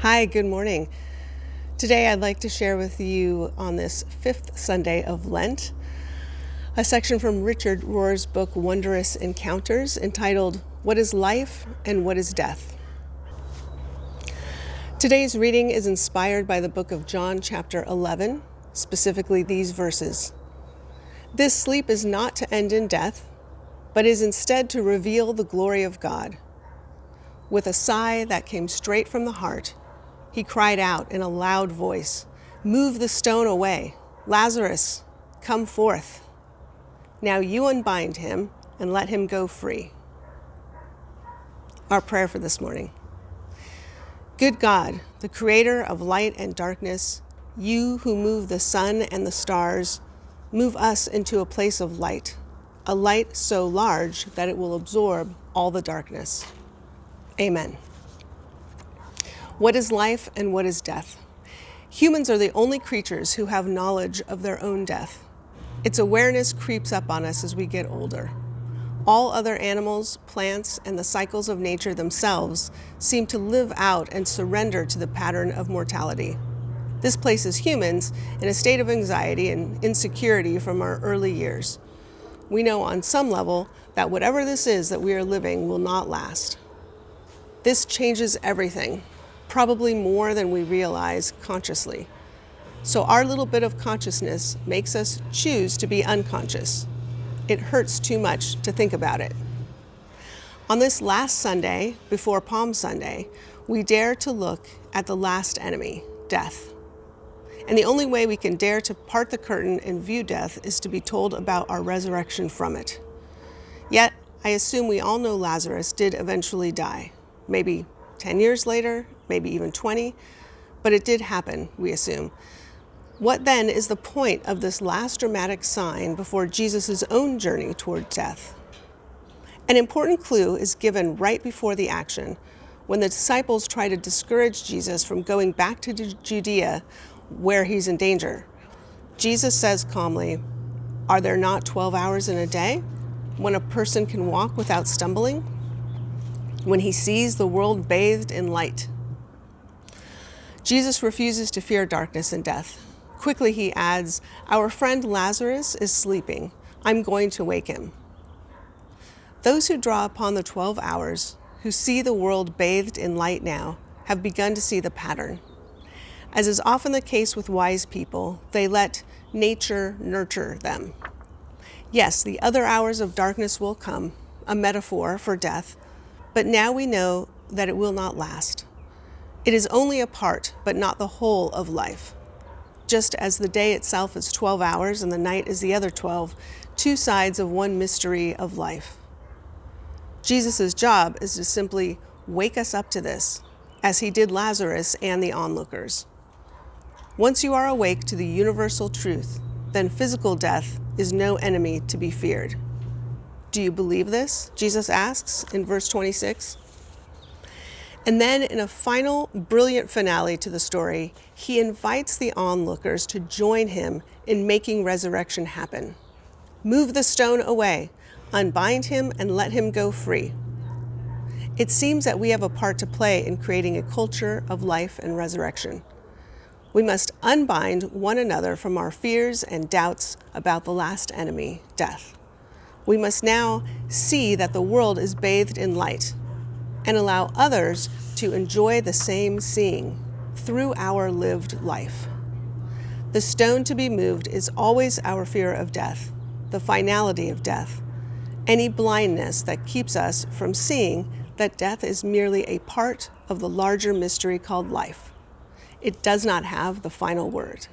Hi, good morning. Today I'd like to share with you on this fifth Sunday of Lent, a section from Richard Rohr's book Wondrous Encounters entitled, What is Life and What is Death? Today's reading is inspired by the book of John chapter 11, specifically these verses. This sleep is not to end in death, but is instead to reveal the glory of God. With a sigh that came straight from the heart, he cried out in a loud voice, "Move the stone away. Lazarus, come forth." Now you unbind him and let him go free. Our prayer for this morning. Good God, the creator of light and darkness, you who move the sun and the stars, move us into a place of light, a light so large that it will absorb all the darkness. Amen. What is life and what is death? Humans are the only creatures who have knowledge of their own death. Its awareness creeps up on us as we get older. All other animals, plants, and the cycles of nature themselves seem to live out and surrender to the pattern of mortality. This places humans in a state of anxiety and insecurity from our early years. We know on some level that whatever this is that we are living will not last. This changes everything, probably more than we realize consciously. So our little bit of consciousness makes us choose to be unconscious. It hurts too much to think about it. On this last Sunday, before Palm Sunday, we dare to look at the last enemy, death. And the only way we can dare to part the curtain and view death is to be told about our resurrection from it. Yet, I assume we all know Lazarus did eventually die. Maybe 10 years later, maybe even 20, but it did happen, we assume. What then is the point of this last dramatic sign before Jesus' own journey toward death? An important clue is given right before the action, when the disciples try to discourage Jesus from going back to Judea where he's in danger. Jesus says calmly, "Are there not 12 hours in a day when a person can walk without stumbling? When he sees the world bathed in light." Jesus refuses to fear darkness and death. Quickly he adds, "Our friend Lazarus is sleeping. I'm going to wake him." Those who draw upon the 12 hours, who see the world bathed in light now, have begun to see the pattern. As is often the case with wise people, they let nature nurture them. Yes, the other hours of darkness will come, a metaphor for death, but now we know that it will not last. It is only a part, but not the whole of life. Just as the day itself is 12 hours and the night is the other 12, two sides of one mystery of life. Jesus' job is to simply wake us up to this, as he did Lazarus and the onlookers. Once you are awake to the universal truth, then physical death is no enemy to be feared. Do you believe this? Jesus asks in verse 26. And then in a final brilliant finale to the story, he invites the onlookers to join him in making resurrection happen. Move the stone away, unbind him, and let him go free. It seems that we have a part to play in creating a culture of life and resurrection. We must unbind one another from our fears and doubts about the last enemy, death. We must now see that the world is bathed in light and allow others to enjoy the same seeing through our lived life. The stone to be moved is always our fear of death, the finality of death, any blindness that keeps us from seeing that death is merely a part of the larger mystery called life. It does not have the final word.